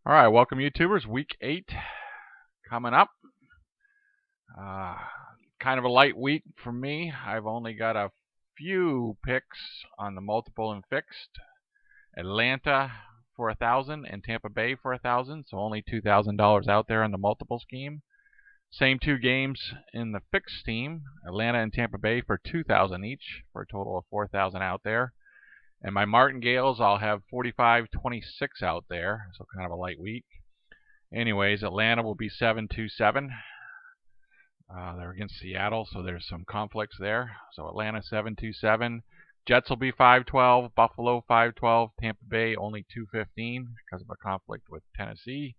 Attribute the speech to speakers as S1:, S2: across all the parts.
S1: All right, welcome YouTubers. Week 8 coming up. Uh, kind of a light week for me. I've only got a few picks on the multiple and fixed. Atlanta for 1,000 and Tampa Bay for 1,000, so only $2,000 out there in the multiple scheme. Same two games in the fixed team, Atlanta and Tampa Bay for 2,000 each, for a total of 4,000 out there. And my martingales, I'll have 45-26 out there, so kind of a light week. Anyways, Atlanta will be 7-2-7. They're against Seattle, so there's some conflicts there. So Atlanta 7-2-7. Jets will be 5-12. Buffalo 5-12. Tampa Bay only 2-15 because of a conflict with Tennessee.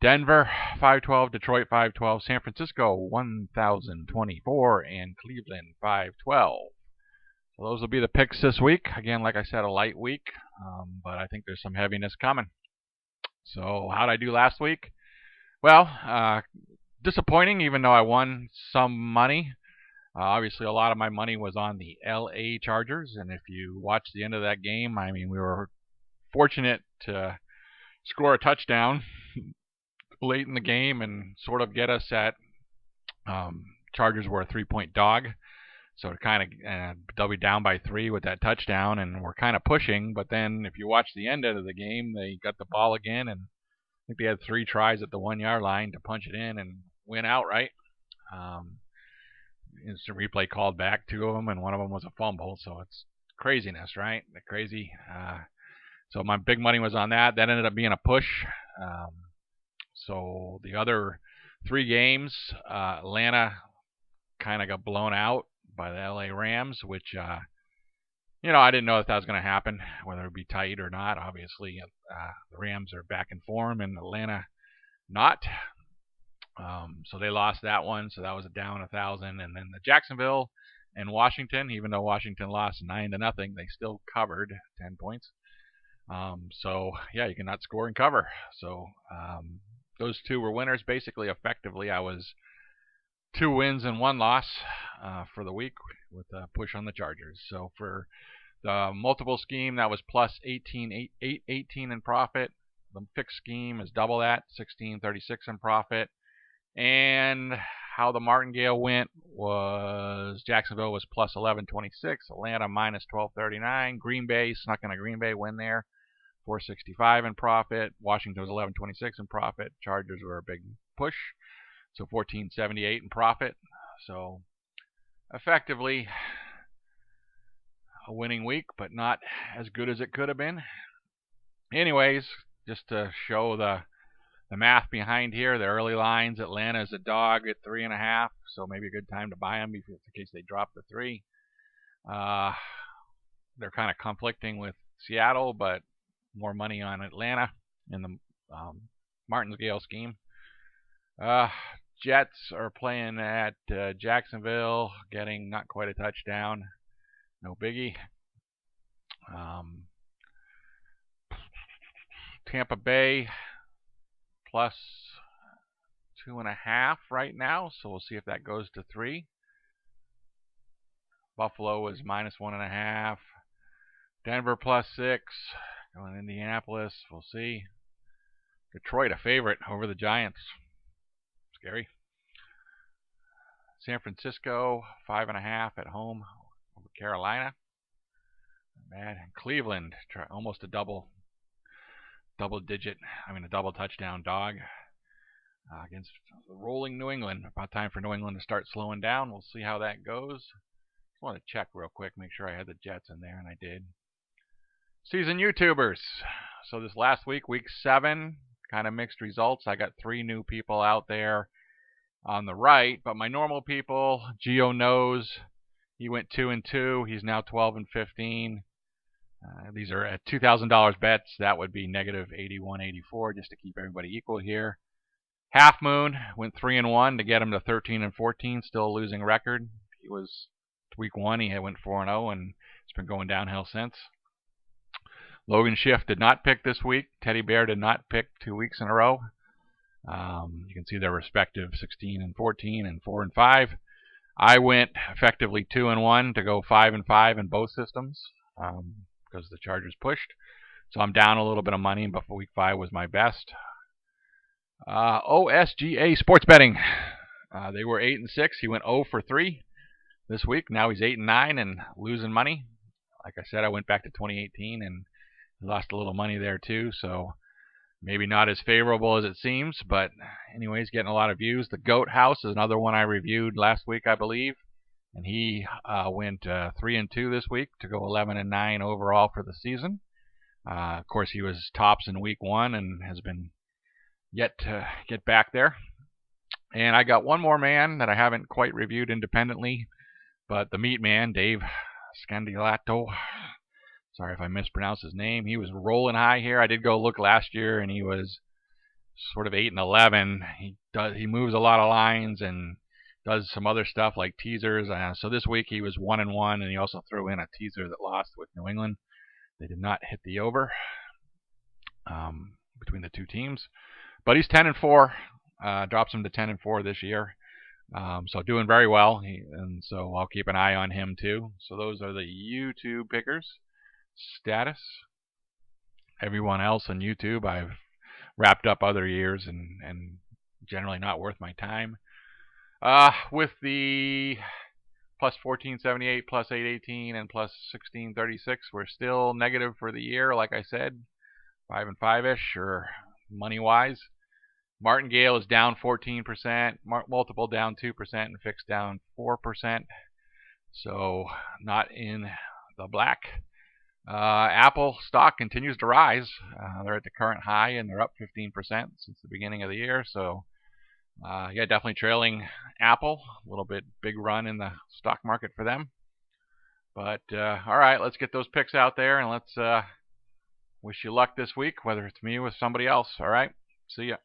S1: Denver 5-12. Detroit 5-12. San Francisco 1,024. And Cleveland 5-12. So those will be the picks this week. Again, like I said, a light week, but I think there's some heaviness coming. So how did I do last week? Well, disappointing, even though I won some money. Obviously, a lot of my money was on the LA Chargers, and if you watch the end of that game, I mean, we were fortunate to score a touchdown late in the game and sort of get us at Chargers were a 3-point dog. So to kind of they'll be down by 3 with that touchdown, and we're kind of pushing. But then if you watch the end of the game, they got the ball again, and I think they had 3 tries at the 1-yard line to punch it in and win outright. Instant replay called back 2 of them, and one of them was a fumble. So it's craziness, right? Crazy. So my big money was on that. That ended up being a push. So the other 3 games, Atlanta kind of got blown out by the LA Rams, which I didn't know if that was going to happen, whether it would be tight or not. Obviously, the Rams are back in form, and Atlanta not. So they lost that one, so that was a down 1,000. And then the Jacksonville and Washington, even though Washington lost 9-0, they still covered 10 points. So yeah, you cannot score and cover. So those 2 were winners. Basically, effectively, I was 2 wins and 1 loss for the week with a push on the Chargers. So for the multiple scheme, that was plus 18 in profit. The fixed scheme is double that, 16.36 in profit. And how the martingale went was Jacksonville was plus 11.26, Atlanta minus 12.39, Green Bay snuck in a Green Bay win there, 4.65 in profit. Washington was 11.26 in profit. Chargers were a big push, so 14.78 in profit. So effectively a winning week, but not as good as it could have been. Anyways, just to show the math behind here, the early lines, Atlanta is a dog at 3.5, so maybe a good time to buy them in case they drop the 3. They're kind of conflicting with Seattle, but more money on Atlanta in the martingale scheme. Jets are playing at Jacksonville, getting not quite a touchdown. No biggie. Tampa Bay plus 2.5 right now, so we'll see if that goes to 3. Buffalo is minus 1.5. Denver plus 6. Going to Indianapolis, we'll see. Detroit a favorite over the Giants. Scary. San Francisco 5.5 at home over Carolina. Not bad. And Cleveland almost a double touchdown dog against rolling New England. About time for New England to start slowing down. We'll see how that goes. Just want to check real quick, make sure I had the Jets in there, and I did. Season YouTubers. So this last week, week 7, kind of mixed results. I got 3 new people out there on the right, but my normal people, Geo knows, he went 2-2. He's now 12-15. These are at $2,000 bets. That would be negative 81.84, just to keep everybody equal here. Half Moon went 3-1 to get him to 13-14, still a losing record. He was week 1. He went 4-0, and it's been going downhill since. Logan Schiff did not pick this week. Teddy Bear did not pick 2 weeks in a row. You can see their respective 16-14 and 4-5. I went effectively 2-1 to go 5-5 in both systems because the Chargers pushed. So I'm down a little bit of money, but for week 5 was my best. OSGA sports betting. They were 8-6. He went 0 for 3 this week. Now he's 8-9 and losing money. Like I said, I went back to 2018 and lost a little money there too. So maybe not as favorable as it seems, but anyways, getting a lot of views. The Goat House is another one I reviewed last week, I believe, and he went 3-2 this week to go 11-9 overall for the season. Of course, he was tops in week 1 and has been yet to get back there. And I got one more man that I haven't quite reviewed independently, but the Meat Man, Dave Scandilato. Sorry if I mispronounced his name. He was rolling high here. I did go look last year, and he was sort of 8-11. He moves a lot of lines and does some other stuff like teasers. So this week he was 1-1, and he also threw in a teaser that lost with New England. They did not hit the over between the two teams, but he's 10-4. Drops him to 10-4 this year. So doing very well, and so I'll keep an eye on him too. So those are the YouTube pickers status. Everyone else on YouTube I've wrapped up other years and generally not worth my time. With the plus 1478, plus 818, and plus 1636, we're still negative for the year. Like I said, 5-5ish or money wise. Martingale is down 14%, multiple down 2%, and fixed down 4%. So not in the black. Apple stock continues to rise. They're at the current high, and they're up 15% since the beginning of the year. So yeah, definitely trailing Apple. A little bit big run in the stock market for them. But all right, let's get those picks out there, and let's wish you luck this week, whether it's me or with somebody else. All right, see ya.